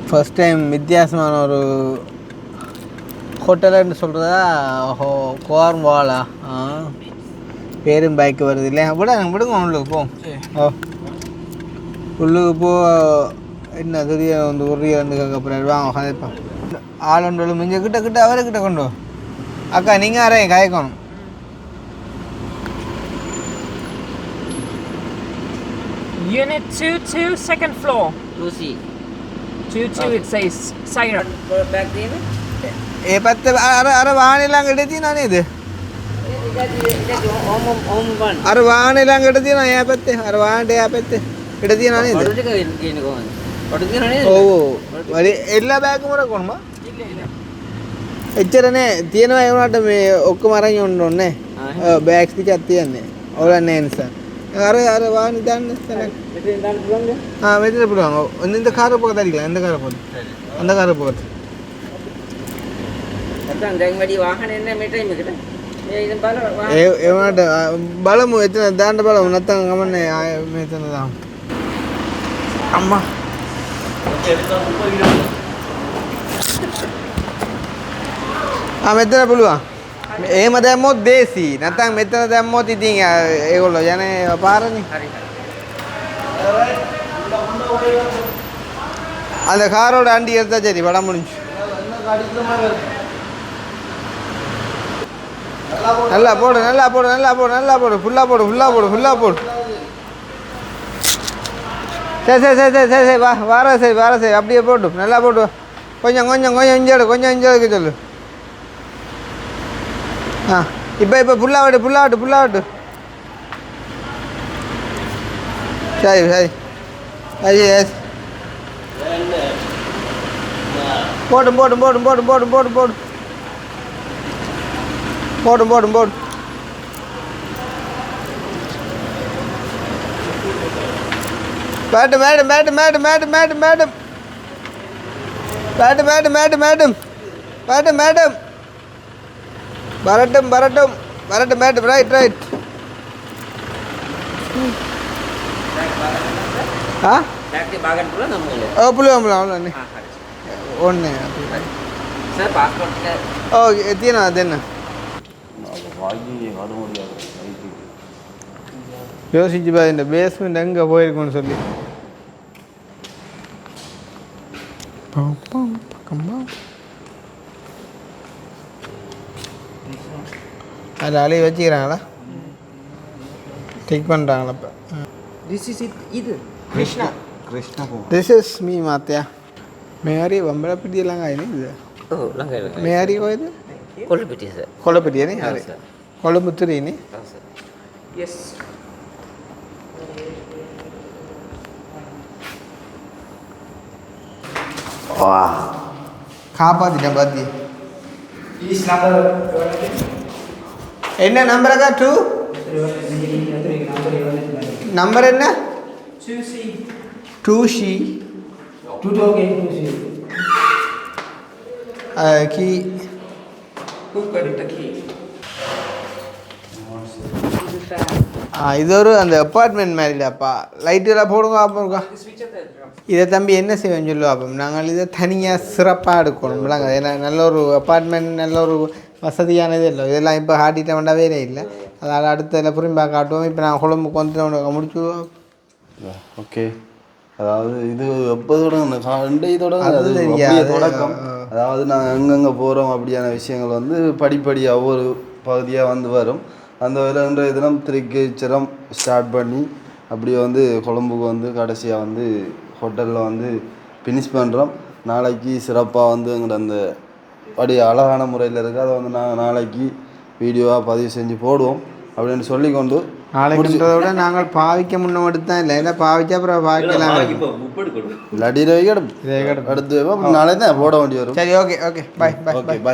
Speaker 3: ஃபஸ்ட் டைம் வித்தியாசமான ஒரு ஹோட்டலுன்னு சொல்கிறதா கோர்வாலா பேரும் பைக்கு வருது இல்லையா? விடுங்க உள்ளுக்கு போ. உள்ளுக்கு போ. என்ன தெரிய வந்து உரிய வந்து அப்புறம் வாங்க கதைப்பான் ஆளுண்டோம் மிஞ்ச கிட்ட அவர்கிட்ட கொண்டு அக்கா நீங்கள் யாரையும் காய்க்கணும்.
Speaker 4: Unit 22, second floor. 22, it says siren.
Speaker 3: ඒ පැත්ත අර වාහනේ ළඟට තියෙනවා නේද? අර වාහනේ ළඟට තියෙනවා එයා පැත්තේ. අර වාහනේට එයා පැත්තේ. පිට තියෙනවා නේද? ඔඩු ටික කියන්නේ කොහොමද? ඔඩු තියෙනවා නේද? ඔව්. වලි එල්ලා බෑග් මොර කොහොමද? එච්චර නෑ. තියෙනවා ඒ වුණාට මේ ඔක්කොම අරන් යන්න ඕනේ නෑ. බෑග්ස් ටිකක් තියන්නේ. ඕලා නෑ නිසා. අර වාහනේ දාන්න තැනක්. මෙතෙන් දාන්න පුළුවන්ද? මෙතන පුළුවන්. ඔන්න இந்த காரை போக தரிக்கலாம். இந்த காரை போடு. அந்த காரை போடு.
Speaker 8: නැත්නම් දැන් වැඩි වාහන එන්නේ මේ ටයිම් එකට. මේ ඉතින් බලන්න
Speaker 3: ඒ වුණාට බලමු එතන දාන්න බලමු නැත්නම් ගමන්නේ ආය මෙතන දාමු. අම්මා මෙතන පුළුවන්. එහෙම දැම්මොත් දේසි. නැත්නම් මෙතන දැම්මොත් ඉතින් ඒගොල්ලෝ යන්නේ පාරනේ.
Speaker 8: හරි.
Speaker 3: அந்த காரோட அண்டி எடுத்தா சரி படம் முடிஞ்சு. நல்லா போடு நல்லா போடு நல்லா போடு நல்லா போடு ஃபுல்லாக போடு ஃபுல்லாக போடு ஃபுல்லாக போடு. சரி சரி சரி சரி சரி சரி வார சரி அப்படியே போட்டு நல்லா போட்டு கொஞ்சம் கொஞ்சம் கொஞ்சம் இஞ்சோடு கொஞ்சம் இஞ்சோடுக்கு சொல்லு. இப்போ ஃபுல்லாகட்டு சரி சரி சரி எஸ் போடும் வரட்டும் ரைட்
Speaker 8: டாக்ஸி பாகன் புள்ள நம்மளே
Speaker 3: පුළුවන් අவ்வளෝනේ ඕනේ
Speaker 8: சார் பாஸ்போர்ட்
Speaker 3: තියෙනවා දෙන්න. யோசிச்சு பாரு இந்த பேஸ்மெண்ட் எங்கே போயிருக்கோன்னு சொல்லி. அதில் அழி வச்சுக்கிறாங்களா டிக் பண்ணுறாங்களா இப்போ.
Speaker 8: இது
Speaker 3: கிருஷ்ணா திஸ் இஸ் மீ මාත්‍යා මේ හරි වම්බලපිටිය ළඟයි නේද?
Speaker 8: ඔව් ළඟයි.
Speaker 3: මේ හරි කොහෙද?
Speaker 8: කොළඹිටිය සර්.
Speaker 3: කොළඹිටියනේ හරි. කොළඹුතුරේනේ.
Speaker 8: ඔව් සර්.
Speaker 4: Yes.
Speaker 3: காப்பாத்திட்ட பாத்தி. என்ன நம்பர் அக்கா? 2 நம்பர் என்ன? 2C கீ இது ஒரு அந்த அப்பார்ட்மெண்ட் மாதிரிடாப்பா லைட்டெல்லாம் போடுங்க அப்போ இதை தம்பி என்ன செய்வேன்னு சொல்லுவோம் அப்போ நாங்கள் இதை தனியாக சிறப்பாக எடுக்கணும் ஏன்னா நல்ல ஒரு அப்பார்ட்மெண்ட் நல்ல ஒரு வசதியானதே இல்லை இதெல்லாம் இப்போ காட்டிட்ட வேண்டாவே இல்லை அதனால் அடுத்ததில் புரிம்பா காட்டுவோம் இப்போ நான் கொழம்புக்கு வந்து முடிச்சுடுவோம்.
Speaker 7: ஓகே, அதாவது இது எப்போ தொடங்க தொடக்கம். அதாவது நாங்கள் எங்கெங்கே போகிறோம் அப்படியான விஷயங்கள் வந்து படிப்படியாக ஒவ்வொரு பகுதியாக வந்து வரும். அந்த வகையில் இன்றைய தினம் திருக்கேச்சரம் ஸ்டார்ட் பண்ணி அப்படியே வந்து கொழம்புக்கு வந்து கடைசியாக வந்து ஹோட்டலில் வந்து ஃபினிஷ் பண்ணுறோம். நாளைக்கு சிறப்பாக வந்து எங்களோட அந்த அப்படி அழகான முறையில் இருக்குது. அதை வந்து நாங்கள் நாளைக்கு வீடியோவாக பதிவு செஞ்சு போடுவோம் அப்படின்னு சொல்லிக்கொண்டு
Speaker 3: நாளைக்குன்றதை விட நாங்கள் பாவிக்க முன்ன மட்டும் தான் இல்லை, ஏன்னா பாவிச்சா அப்புறம் பாவிக்கலாம்
Speaker 7: இல்லாட்டி அடுத்து நாளை தான் போட வேண்டி வரும்.
Speaker 3: சரி, ஓகே ஓகே, பாய் பாய்
Speaker 7: ஓகே பாய்.